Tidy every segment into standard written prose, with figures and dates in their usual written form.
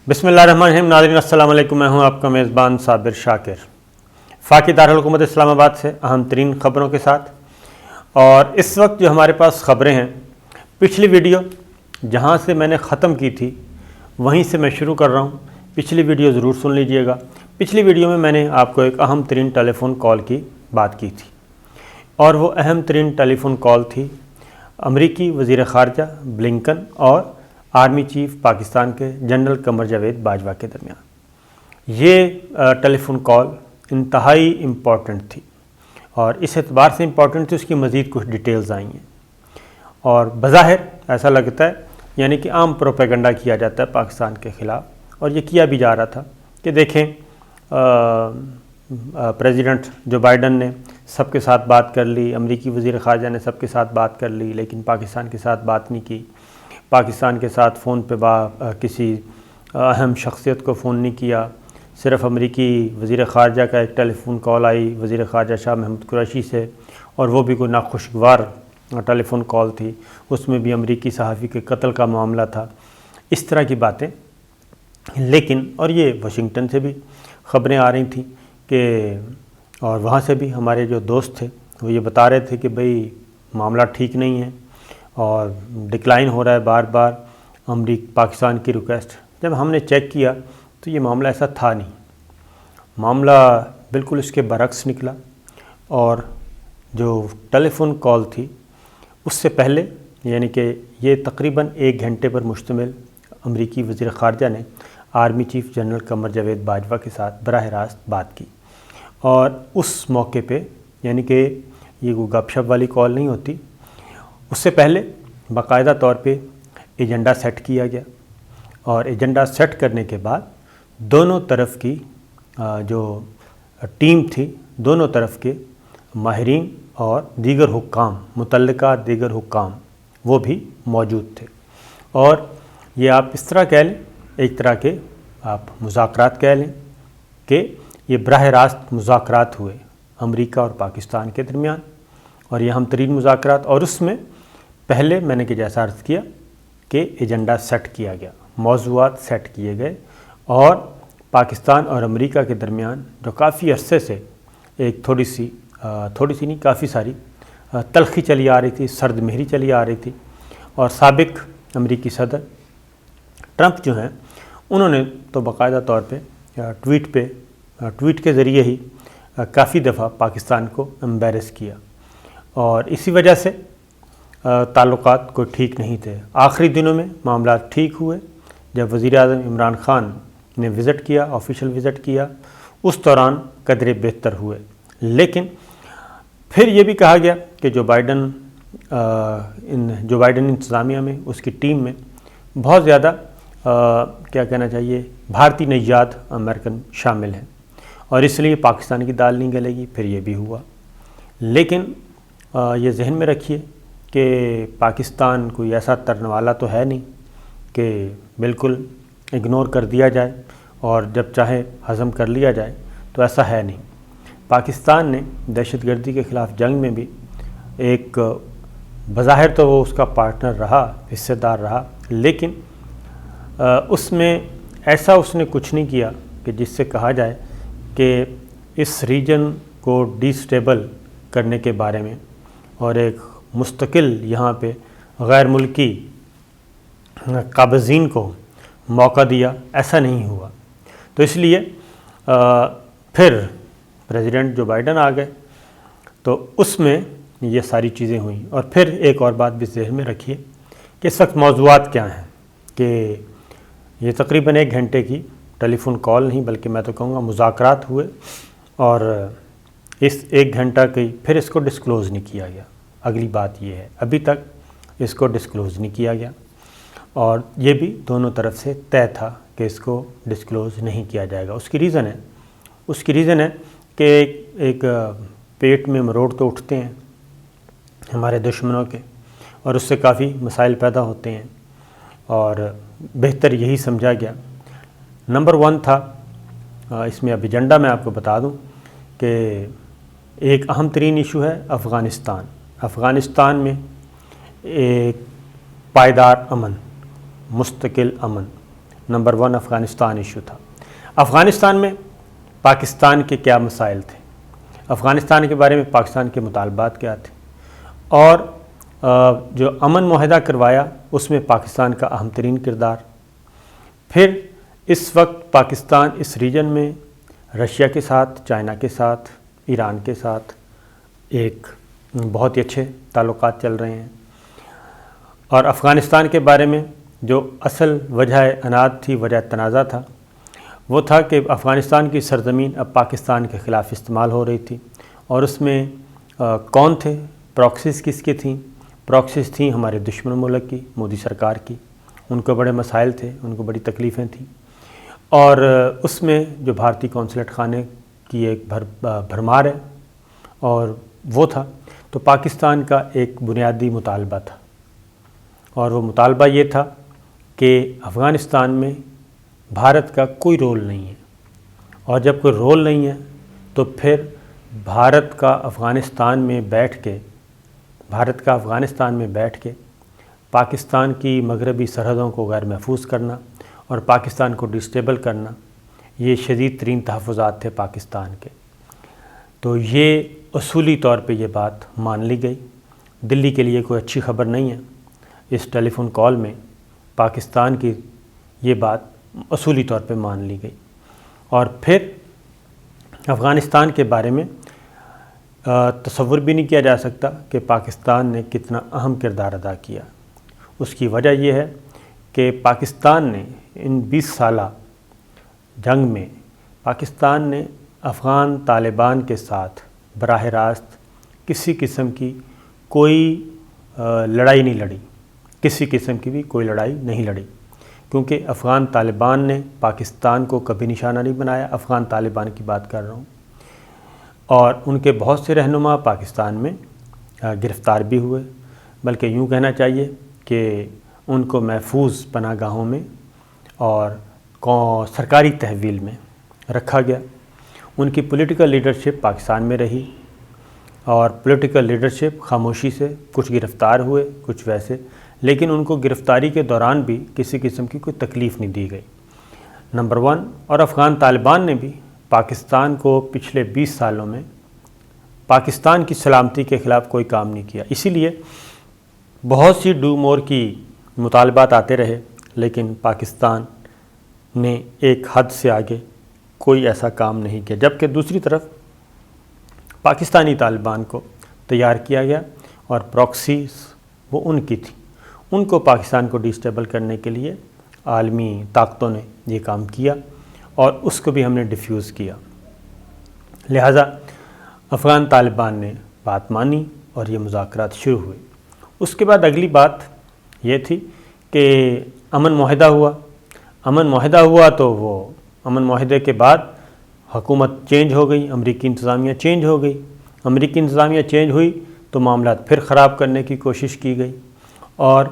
بسم اللہ الرحمن الرحیم۔ ناظرین السلام علیکم، میں ہوں آپ کا میزبان صابر شاکر، فاقی دارالحکومت اسلام آباد سے اہم ترین خبروں کے ساتھ۔ اور اس وقت جو ہمارے پاس خبریں ہیں، پچھلی ویڈیو جہاں سے میں نے ختم کی تھی وہیں سے میں شروع کر رہا ہوں۔ پچھلی ویڈیو ضرور سن لیجئے گا۔ پچھلی ویڈیو میں نے آپ کو ایک اہم ترین ٹیلی فون کال کی بات کی تھی، اور وہ اہم ترین ٹیلی فون کال تھی امریکی وزیر خارجہ بلنکن اور آرمی چیف پاکستان کے جنرل قمر جاوید باجوہ کے درمیان۔ یہ ٹیلی فون کال انتہائی امپورٹنٹ تھی، اور اس اعتبار سے امپورٹنٹ تھی اس کی مزید کچھ ڈیٹیلز آئی ہیں، اور بظاہر ایسا لگتا ہے یعنی کہ عام پروپیگنڈا کیا جاتا ہے پاکستان کے خلاف، اور یہ کیا بھی جا رہا تھا کہ دیکھیں پریزیڈنٹ جو بائیڈن نے سب کے ساتھ بات کر لی، امریکی وزیر خارجہ نے سب کے ساتھ بات کر لی، لیکن پاکستان کے ساتھ بات نہیں کی۔ پاکستان کے ساتھ فون پہ کسی اہم شخصیت کو فون نہیں کیا، صرف امریکی وزیر خارجہ کا ایک ٹیلی فون کال آئی وزیر خارجہ شاہ محمود قریشی سے، اور وہ بھی کوئی ناخوشگوار ٹیلی فون کال تھی، اس میں بھی امریکی صحافی کے قتل کا معاملہ تھا، اس طرح کی باتیں۔ لیکن اور یہ واشنگٹن سے بھی خبریں آ رہی تھیں کہ، اور وہاں سے بھی ہمارے جو دوست تھے وہ یہ بتا رہے تھے کہ بھئی معاملہ ٹھیک نہیں ہے اور ڈکلائن ہو رہا ہے بار بار پاکستان کی ریکویسٹ۔ جب ہم نے چیک کیا تو یہ معاملہ ایسا تھا نہیں، معاملہ بالکل اس کے برعکس نکلا، اور جو ٹیلی فون کال تھی اس سے پہلے یعنی کہ یہ تقریباً 1 گھنٹے پر مشتمل امریکی وزیر خارجہ نے army chief general Qamar Javed Bajwa کے ساتھ براہ راست بات کی، اور اس موقع پہ یعنی کہ یہ کوئی گپ شپ والی کال نہیں ہوتی، اس سے پہلے باقاعدہ طور پہ ایجنڈا سیٹ کیا گیا، اور ایجنڈا سیٹ کرنے کے بعد دونوں طرف کی جو ٹیم تھی، دونوں طرف کے ماہرین اور دیگر حکام، متعلقہ دیگر حکام وہ بھی موجود تھے، اور یہ آپ اس طرح کہہ لیں، ایک طرح کے آپ مذاکرات کہہ لیں کہ یہ براہ راست مذاکرات ہوئے امریکہ اور پاکستان کے درمیان، اور یہ اہم ترین مذاکرات۔ اور اس میں پہلے میں نے کہ جیسا عرض کیا کہ ایجنڈا سیٹ کیا گیا، موضوعات سیٹ کیے گئے، اور پاکستان اور امریکہ کے درمیان جو کافی عرصے سے ایک تھوڑی سی نہیں کافی ساری تلخی چلی آ رہی تھی، سرد مہری چلی آ رہی تھی، اور سابق امریکی صدر ٹرمپ جو ہیں انہوں نے تو باقاعدہ طور پہ ٹویٹ کے ذریعے ہی کافی دفعہ پاکستان کو امبیرس کیا، اور اسی وجہ سے تعلقات کوئی ٹھیک نہیں تھے۔ آخری دنوں میں معاملات ٹھیک ہوئے جب وزیر اعظم عمران خان نے وزٹ کیا، آفیشیل وزٹ کیا، اس دوران قدرے بہتر ہوئے۔ لیکن پھر یہ بھی کہا گیا کہ جو بائیڈن انتظامیہ میں، اس کی ٹیم میں بہت زیادہ کیا کہنا چاہیے بھارتی نژاد امریکن شامل ہیں، اور اس لیے پاکستان کی دال نہیں گلے گی۔ پھر یہ بھی ہوا، لیکن یہ ذہن میں رکھیے کہ پاکستان کوئی ایسا ترنے والا تو ہے نہیں کہ بالکل اگنور کر دیا جائے اور جب چاہے ہضم کر لیا جائے، تو ایسا ہے نہیں۔ پاکستان نے دہشت گردی کے خلاف جنگ میں بھی ایک بظاہر تو وہ اس کا پارٹنر رہا، حصہ دار رہا، لیکن اس میں ایسا اس نے کچھ نہیں کیا کہ جس سے کہا جائے کہ اس ریجن کو ڈی سٹیبل کرنے کے بارے میں اور ایک مستقل یہاں پہ غیر ملکی قابضین کو موقع دیا، ایسا نہیں ہوا۔ تو اس لیے پھر پریزیڈنٹ جو بائیڈن آ گئے تو اس میں یہ ساری چیزیں ہوئیں۔ اور پھر ایک اور بات بھی ذہن میں رکھیے کہ اس وقت موضوعات کیا ہیں، کہ یہ تقریباً 1 گھنٹے کی ٹیلی فون کال نہیں بلکہ میں تو کہوں گا مذاکرات ہوئے، اور اس 1 گھنٹہ کی پھر اس کو ڈسکلوز نہیں کیا گیا۔ اگلی بات یہ ہے ابھی تک اس کو ڈسکلوز نہیں کیا گیا، اور یہ بھی دونوں طرف سے طے تھا کہ اس کو ڈسکلوز نہیں کیا جائے گا۔ اس کی ریزن ہے کہ ایک پیٹ میں مروڑ تو اٹھتے ہیں ہمارے دشمنوں کے، اور اس سے کافی مسائل پیدا ہوتے ہیں، اور بہتر یہی سمجھا گیا۔ نمبر 1 تھا اس میں، اب ایجنڈا میں آپ کو بتا دوں کہ ایک اہم ترین ایشو ہے افغانستان میں ایک پائیدار امن، مستقل امن، نمبر 1 افغانستان ایشو تھا۔ افغانستان میں پاکستان کے کیا مسائل تھے، افغانستان کے بارے میں پاکستان کے مطالبات کیا تھے، اور جو امن معاہدہ کروایا اس میں پاکستان کا اہم ترین کردار۔ پھر اس وقت پاکستان اس ریجن میں رشیا کے ساتھ، چائنا کے ساتھ، ایران کے ساتھ ایک بہت ہی اچھے تعلقات چل رہے ہیں، اور افغانستان کے بارے میں جو اصل وجہ اناد تھی، وجہ تنازع تھا، وہ تھا کہ افغانستان کی سرزمین اب پاکستان کے خلاف استعمال ہو رہی تھی، اور اس میں کون تھے، پراکسیز کس کی تھیں؟ پراکسیز تھیں ہمارے دشمن ملک کی، مودی سرکار کی۔ ان کو بڑے مسائل تھے، ان کو بڑی تکلیفیں تھیں، اور اس میں جو بھارتی قونصلیٹ خانے کی ایک بھرمار ہے، اور وہ تھا تو پاکستان کا ایک بنیادی مطالبہ تھا، اور وہ مطالبہ یہ تھا کہ افغانستان میں بھارت کا کوئی رول نہیں ہے، اور جب کوئی رول نہیں ہے تو پھر بھارت کا افغانستان میں بیٹھ کے پاکستان کی مغربی سرحدوں کو غیر محفوظ کرنا اور پاکستان کو ڈسٹیبل کرنا، یہ شدید ترین تحفظات تھے پاکستان کے۔ تو یہ اصولی طور پہ یہ بات مان لی گئی۔ دلی کے لیے کوئی اچھی خبر نہیں ہے، اس ٹیلی فون کال میں پاکستان کی یہ بات اصولی طور پہ مان لی گئی، اور پھر افغانستان کے بارے میں تصور بھی نہیں کیا جا سکتا کہ پاکستان نے کتنا اہم کردار ادا کیا۔ اس کی وجہ یہ ہے کہ پاکستان نے ان 20 سالہ جنگ میں پاکستان نے افغان طالبان کے ساتھ براہ راست کسی قسم کی کوئی لڑائی نہیں لڑی، کسی قسم کی بھی کوئی لڑائی نہیں لڑی، کیونکہ افغان طالبان نے پاکستان کو کبھی نشانہ نہیں بنایا۔ افغان طالبان کی بات کر رہا ہوں، اور ان کے بہت سے رہنما پاکستان میں گرفتار بھی ہوئے، بلکہ یوں کہنا چاہیے کہ ان کو محفوظ پناہ گاہوں میں اور سرکاری تحویل میں رکھا گیا۔ ان کی پولیٹیکل لیڈرشپ پاکستان میں رہی، اور پولیٹیکل لیڈرشپ خاموشی سے، کچھ گرفتار ہوئے، کچھ ویسے، لیکن ان کو گرفتاری کے دوران بھی کسی قسم کی کوئی تکلیف نہیں دی گئی، نمبر 1۔ اور افغان طالبان نے بھی پاکستان کو پچھلے 20 سالوں میں پاکستان کی سلامتی کے خلاف کوئی کام نہیں کیا۔ اسی لیے بہت سی ڈو مور کی مطالبات آتے رہے، لیکن پاکستان نے ایک حد سے آگے کوئی ایسا کام نہیں کیا، جبکہ دوسری طرف پاکستانی طالبان کو تیار کیا گیا، اور پراکسیز وہ ان کی تھی، ان کو پاکستان کو ڈسٹیبل کرنے کے لیے عالمی طاقتوں نے یہ کام کیا، اور اس کو بھی ہم نے ڈیفیوز کیا۔ لہٰذا افغان طالبان نے بات مانی اور یہ مذاکرات شروع ہوئے۔ اس کے بعد اگلی بات یہ تھی کہ امن معاہدہ ہوا تو وہ امن معاہدے کے بعد حکومت چینج ہو گئی، امریکی انتظامیہ چینج ہو گئی۔ امریکی انتظامیہ چینج ہوئی تو معاملات پھر خراب کرنے کی کوشش کی گئی، اور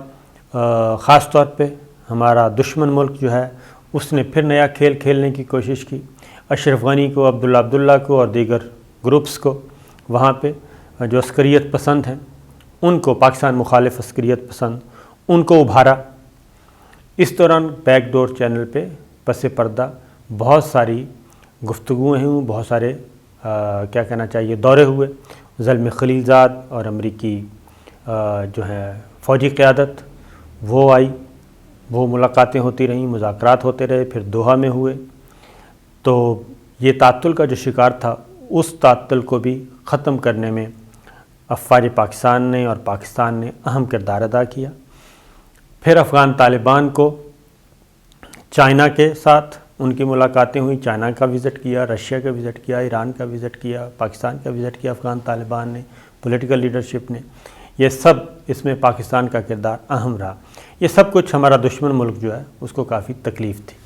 خاص طور پہ ہمارا دشمن ملک جو ہے اس نے پھر نیا کھیل کھیلنے کی کوشش کی۔ اشرف غنی کو، عبداللہ کو اور دیگر گروپس کو وہاں پہ جو عسکریت پسند ہیں ان کو، پاکستان مخالف عسکریت پسند، ان کو ابھارا۔ اس دوران بیک ڈور چینل پہ پس پردہ بہت ساری گفتگویں ہوئیں، بہت سارے کیا کہنا چاہیے دورے ہوئے۔ زلمے خلیلزاد اور امریکی جو ہے فوجی قیادت وہ آئی، وہ ملاقاتیں ہوتی رہیں، مذاکرات ہوتے رہے، پھر دوحہ میں ہوئے۔ تو یہ تعطل کا جو شکار تھا، اس تعطل کو بھی ختم کرنے میں افواج پاکستان نے اور پاکستان نے اہم کردار ادا کیا۔ پھر افغان طالبان کو چائنا کے ساتھ ان کی ملاقاتیں ہوئیں، چائنا کا وزٹ کیا، رشیا کا وزٹ کیا، ایران کا وزٹ کیا، پاکستان کا وزٹ کیا افغان طالبان نے، پولیٹیکل لیڈرشپ نے۔ یہ سب اس میں پاکستان کا کردار اہم رہا۔ یہ سب کچھ ہمارا دشمن ملک جو ہے اس کو کافی تکلیف تھی۔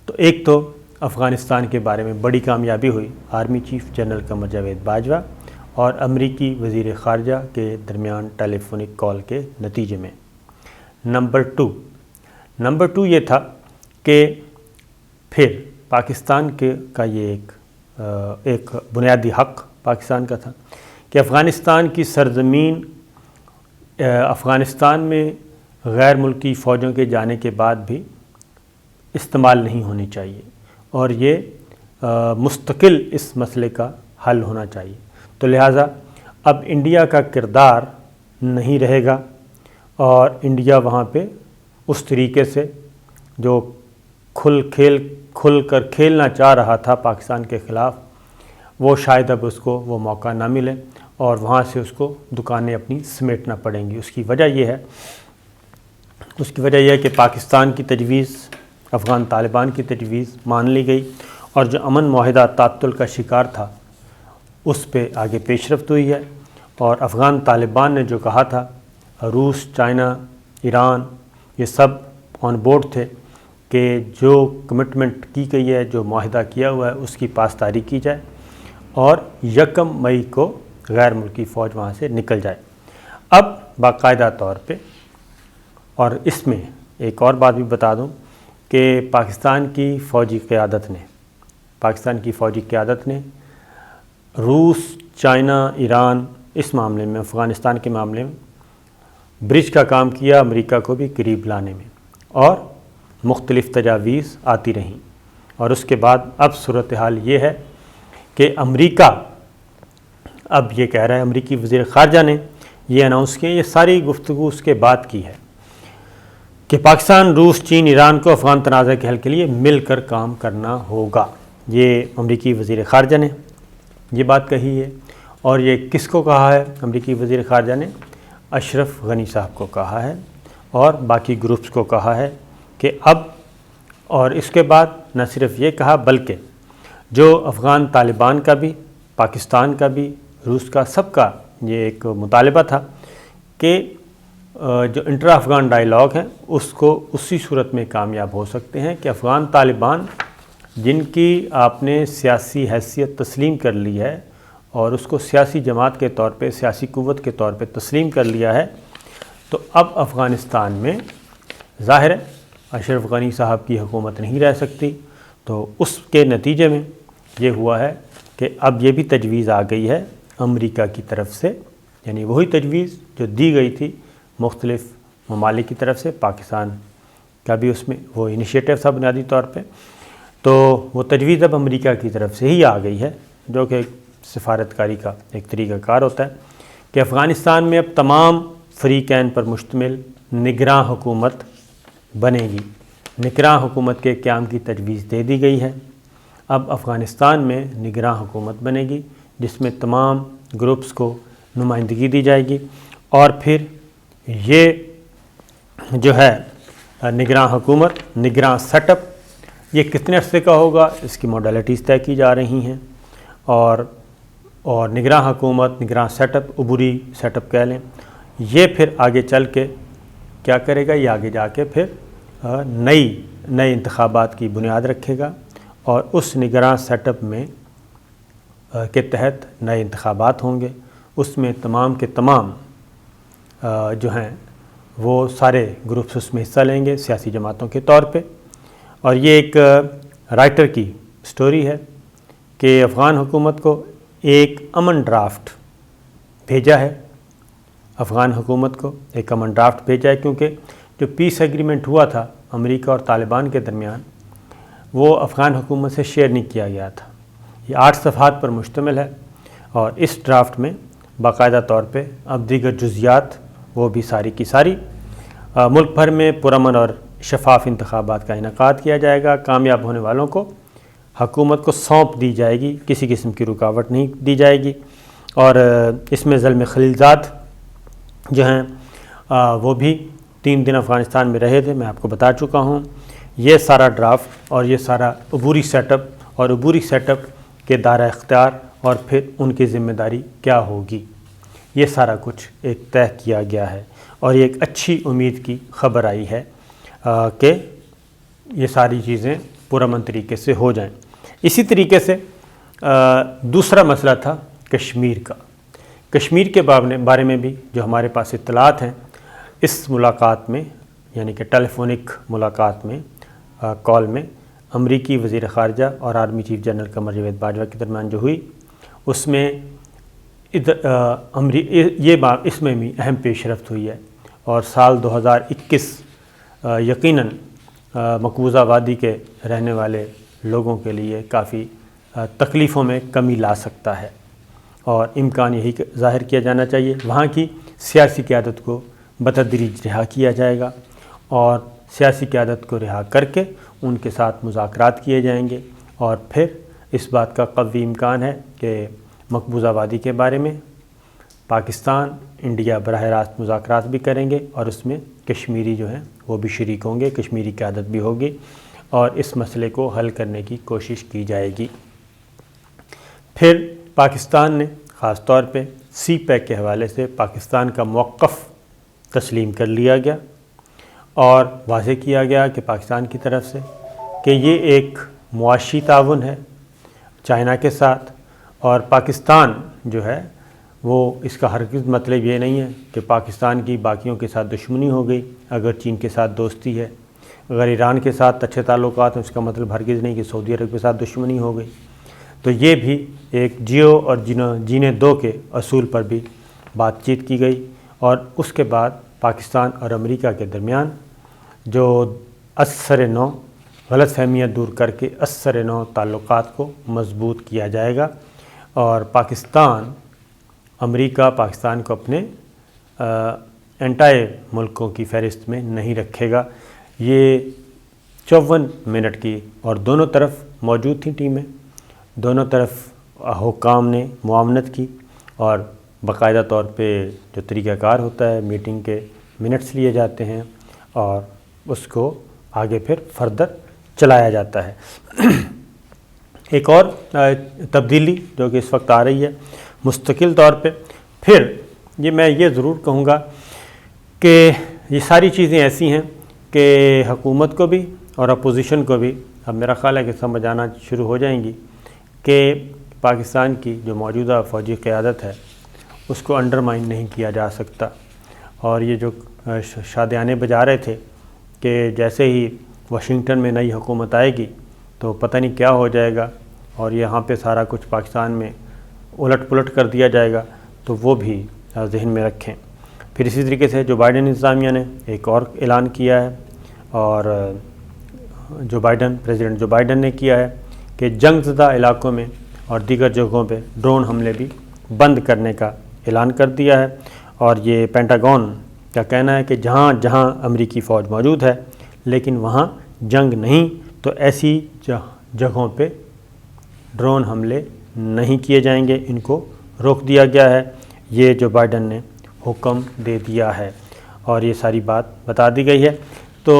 تو ایک تو افغانستان کے بارے میں بڑی کامیابی ہوئی army chief general Qamar Javed Bajwa اور امریکی وزیر خارجہ کے درمیان ٹیلی فونک کال کے نتیجے میں۔ نمبر 2 یہ تھا کہ پھر پاکستان کا یہ ایک بنیادی حق پاکستان کا تھا کہ افغانستان کی سرزمین، افغانستان میں غیر ملکی فوجوں کے جانے کے بعد بھی استعمال نہیں ہونی چاہیے اور یہ مستقل اس مسئلے کا حل ہونا چاہیے۔ تو لہٰذا اب انڈیا کا کردار نہیں رہے گا اور انڈیا وہاں پہ اس طریقے سے جو کھل کر کھیلنا چاہ رہا تھا پاکستان کے خلاف، وہ شاید اب اس کو وہ موقع نہ ملے اور وہاں سے اس کو دکانیں اپنی سمیٹنا پڑیں گی۔ اس کی وجہ یہ ہے کہ پاکستان کی تجویز، افغان طالبان کی تجویز مان لی گئی اور جو امن معاہدہ تعطل کا شکار تھا اس پہ آگے پیش رفت ہوئی ہے، اور افغان طالبان نے جو کہا تھا، روس، چائنا، ایران یہ سب آن بورڈ تھے کہ جو کمٹمنٹ کی گئی ہے، جو معاہدہ کیا ہوا ہے اس کی پاسداری کی جائے اور 1 مئی کو غیر ملکی فوج وہاں سے نکل جائے۔ اب باقاعدہ طور پہ، اور اس میں ایک اور بات بھی بتا دوں کہ پاکستان کی فوجی قیادت نے روس، چائنا، ایران اس معاملے میں، افغانستان کے معاملے میں برج کا کام کیا امریکہ کو بھی قریب لانے میں، اور مختلف تجاویز آتی رہیں، اور اس کے بعد اب صورتحال یہ ہے کہ امریکہ اب یہ کہہ رہا ہے، امریکی وزیر خارجہ نے یہ اناؤنس کیا، یہ ساری گفتگو اس کے بعد کی ہے کہ پاکستان، روس، چین، ایران کو افغان تنازع کے حل کے لیے مل کر کام کرنا ہوگا۔ یہ امریکی وزیر خارجہ نے یہ بات کہی ہے، اور یہ کس کو کہا ہے؟ امریکی وزیر خارجہ نے اشرف غنی صاحب کو کہا ہے اور باقی گروپس کو کہا ہے کہ اب، اور اس کے بعد نہ صرف یہ کہا بلکہ جو افغان طالبان کا بھی، پاکستان کا بھی، روس کا، سب کا یہ ایک مطالبہ تھا کہ جو انٹر افغان ڈائیلاگ ہیں اس کو اسی صورت میں کامیاب ہو سکتے ہیں کہ افغان طالبان جن کی آپ نے سیاسی حیثیت تسلیم کر لی ہے اور اس کو سیاسی جماعت کے طور پہ، سیاسی قوت کے طور پہ تسلیم کر لیا ہے، تو اب افغانستان میں ظاہر ہے اشرف غنی صاحب کی حکومت نہیں رہ سکتی۔ تو اس کے نتیجے میں یہ ہوا ہے کہ اب یہ بھی تجویز آ گئی ہے امریکہ کی طرف سے، یعنی وہی تجویز جو دی گئی تھی مختلف ممالک کی طرف سے، پاکستان کا بھی اس میں وہ انیشیٹو تھا بنیادی طور پہ، تو وہ تجویز اب امریکہ کی طرف سے ہی آ گئی ہے، جو کہ سفارتکاری کا ایک طریقہ کار ہوتا ہے کہ افغانستان میں اب تمام فریقین پر مشتمل نگراں حکومت بنے گی۔ نگراں حکومت کے قیام کی تجویز دے دی گئی ہے۔ اب افغانستان میں نگراں حکومت بنے گی جس میں تمام گروپس کو نمائندگی دی جائے گی، اور پھر یہ جو ہے نگراں حکومت، نگراں سیٹ اپ، یہ کتنے عرصے کا ہوگا اس کی موڈیلٹیز طے کی جا رہی ہیں، اور نگراں حکومت، نگراں سیٹ اپ، عبوری سیٹ اپ کہہ لیں، یہ پھر آگے چل کے کیا کرے گا؟ یہ آگے جا کے پھر نئے انتخابات کی بنیاد رکھے گا، اور اس نگراں سیٹ اپ میں کے تحت نئے انتخابات ہوں گے۔ اس میں تمام کے تمام جو ہیں وہ سارے گروپس اس میں حصہ لیں گے سیاسی جماعتوں کے طور پہ، اور یہ ایک رائٹر کی سٹوری ہے کہ افغان حکومت کو ایک امن ڈرافٹ بھیجا ہے، افغان حکومت کو ایک امن ڈرافٹ بھیجا ہے، کیونکہ جو پیس ایگریمنٹ ہوا تھا امریکہ اور طالبان کے درمیان وہ افغان حکومت سے شیئر نہیں کیا گیا تھا۔ یہ 8 صفحات پر مشتمل ہے، اور اس ڈرافٹ میں باقاعدہ طور پہ اب دیگر جزیات وہ بھی ساری کی ساری ملک بھر میں پرامن اور شفاف انتخابات کا انعقاد کیا جائے گا، کامیاب ہونے والوں کو حکومت کو سونپ دی جائے گی، کسی قسم کی رکاوٹ نہیں دی جائے گی، اور اس میں زلمے خلیلزاد جو ہیں وہ بھی 3 دن افغانستان میں رہے تھے، میں آپ کو بتا چکا ہوں۔ یہ سارا ڈرافٹ اور یہ سارا عبوری سیٹ اپ اور عبوری سیٹ اپ کے دائرہ اختیار اور پھر ان کی ذمہ داری کیا ہوگی، یہ سارا کچھ ایک طے کیا گیا ہے، اور یہ ایک اچھی امید کی خبر آئی ہے کہ یہ ساری چیزیں پرامن طریقے سے ہو جائیں۔ اسی طریقے سے دوسرا مسئلہ تھا کشمیر کا۔ کشمیر کے بارے میں بھی جو ہمارے پاس اطلاعات ہیں، اس ملاقات میں یعنی کہ ٹیلی فونک ملاقات میں، کال میں امریکی وزیر خارجہ اور army chief general Qamar Javed Bajwa کے درمیان جو ہوئی، اس میں یہ بات اس میں بھی اہم پیش رفت ہوئی ہے، اور سال 2021 یقیناً مقبوضہ وادی کے رہنے والے لوگوں کے لیے کافی تکلیفوں میں کمی لا سکتا ہے، اور امکان یہی ظاہر کیا جانا چاہیے وہاں کی سیاسی قیادت کو بتدریج رہا کیا جائے گا، اور سیاسی قیادت کو رہا کر کے ان کے ساتھ مذاکرات کیے جائیں گے، اور پھر اس بات کا قوی امکان ہے کہ مقبوضہ وادی کے بارے میں پاکستان انڈیا براہ راست مذاکرات بھی کریں گے، اور اس میں کشمیری جو ہیں وہ بھی شریک ہوں گے، کشمیری قیادت بھی ہوگی، اور اس مسئلے کو حل کرنے کی کوشش کی جائے گی۔ پھر پاکستان نے خاص طور پہ سی پیک کے حوالے سے پاکستان کا موقف تسلیم کر لیا گیا، اور واضح کیا گیا کہ پاکستان کی طرف سے کہ یہ ایک معاشی تعاون ہے چائنا کے ساتھ، اور پاکستان جو ہے وہ اس کا ہرگز مطلب یہ نہیں ہے کہ پاکستان کی باقیوں کے ساتھ دشمنی ہو گئی اگر چین کے ساتھ دوستی ہے، اگر ایران کے ساتھ اچھے تعلقات ہیں اس کا مطلب ہرگز نہیں کہ سعودی عرب کے ساتھ دشمنی ہو گئی۔ تو یہ بھی ایک جیو اور جینے دو کے اصول پر بھی بات چیت کی گئی، اور اس کے بعد پاکستان اور امریکہ کے درمیان جو اثر نو غلط فہمیاں دور کر کے اثر نو تعلقات کو مضبوط کیا جائے گا، اور امریکہ پاکستان کو اپنے اینٹائی ملکوں کی فہرست میں نہیں رکھے گا۔ یہ 54 منٹ کی اور دونوں طرف موجود تھیں ٹیمیں، دونوں طرف حکام نے معاونت کی، اور باقاعدہ طور پہ جو طریقہ کار ہوتا ہے میٹنگ کے منٹس لیے جاتے ہیں اور اس کو آگے پھر فردر چلایا جاتا ہے۔ ایک اور تبدیلی جو کہ اس وقت آ رہی ہے مستقل طور پہ، پھر میں یہ ضرور کہوں گا کہ یہ ساری چیزیں ایسی ہیں کہ حکومت کو بھی اور اپوزیشن کو بھی اب میرا خیال ہے کہ سمجھ آنا شروع ہو جائیں گی کہ پاکستان کی جو موجودہ فوجی قیادت ہے اس کو انڈرمائن نہیں کیا جا سکتا، اور یہ جو شادیانے بجا رہے تھے کہ جیسے ہی واشنگٹن میں نئی حکومت آئے گی تو پتہ نہیں کیا ہو جائے گا اور یہاں پہ سارا کچھ پاکستان میں الٹ پلٹ کر دیا جائے گا، تو وہ بھی ذہن میں رکھیں۔ پھر اسی طریقے سے جو بائیڈن انتظامیہ نے ایک اور اعلان کیا ہے، اور پریزیڈنٹ جو بائیڈن نے کیا ہے کہ جنگ زدہ علاقوں میں اور دیگر جگہوں پہ ڈرون حملے بھی بند کرنے کا اعلان کر دیا ہے، اور یہ پینٹاگون کا کہنا ہے کہ جہاں جہاں امریکی فوج موجود ہے لیکن وہاں جنگ نہیں، تو ایسی جگہوں پہ ڈرون حملے نہیں کیے جائیں گے، ان کو روک دیا گیا ہے۔ یہ جو بائیڈن نے حکم دے دیا ہے اور یہ ساری بات بتا دی گئی ہے، تو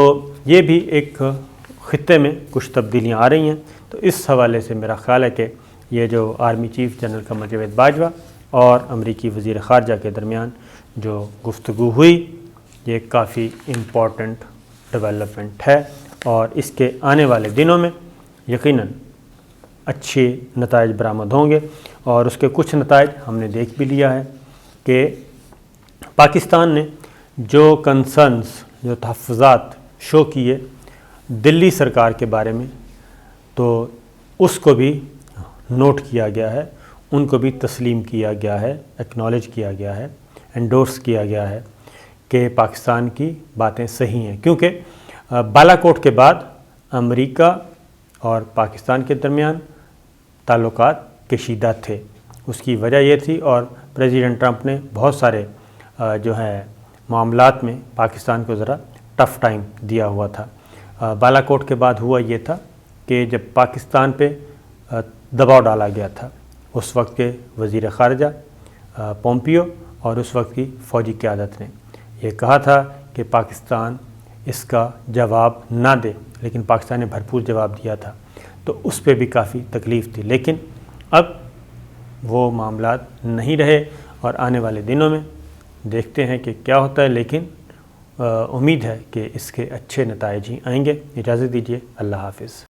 یہ بھی ایک خطے میں کچھ تبدیلیاں آ رہی ہیں۔ تو اس حوالے سے میرا خیال ہے کہ یہ جو army chief general Qamar Javed Bajwa اور امریکی وزیر خارجہ کے درمیان جو گفتگو ہوئی یہ کافی امپورٹنٹ ڈیولپمنٹ ہے، اور اس کے آنے والے دنوں میں یقیناً اچھے نتائج برآمد ہوں گے، اور اس کے کچھ نتائج ہم نے دیکھ بھی لیا ہے کہ پاکستان نے جو کنسرنز جو تحفظات شو کیے دلی سرکار کے بارے میں، تو اس کو بھی نوٹ کیا گیا ہے، ان کو بھی تسلیم کیا گیا ہے، ایکنالج کیا گیا ہے، انڈورس کیا گیا ہے کہ پاکستان کی باتیں صحیح ہیں، کیونکہ بالاکوٹ کے بعد امریکہ اور پاکستان کے درمیان تعلقات کشیدہ تھے۔ اس کی وجہ یہ تھی، اور پریزیڈنٹ ٹرمپ نے بہت سارے جو ہے معاملات میں پاکستان کو ذرا ٹف ٹائم دیا ہوا تھا۔ بالاکوٹ کے بعد ہوا یہ تھا کہ جب پاکستان پہ دباؤ ڈالا گیا تھا اس وقت کے وزیر خارجہ پومپیو اور اس وقت کی فوجی قیادت نے یہ کہا تھا کہ پاکستان اس کا جواب نہ دے، لیکن پاکستان نے بھرپور جواب دیا تھا، تو اس پہ بھی کافی تکلیف تھی، لیکن اب وہ معاملات نہیں رہے، اور آنے والے دنوں میں دیکھتے ہیں کہ کیا ہوتا ہے، لیکن امید ہے کہ اس کے اچھے نتائج ہی آئیں گے۔ اجازت دیجیے، اللہ حافظ۔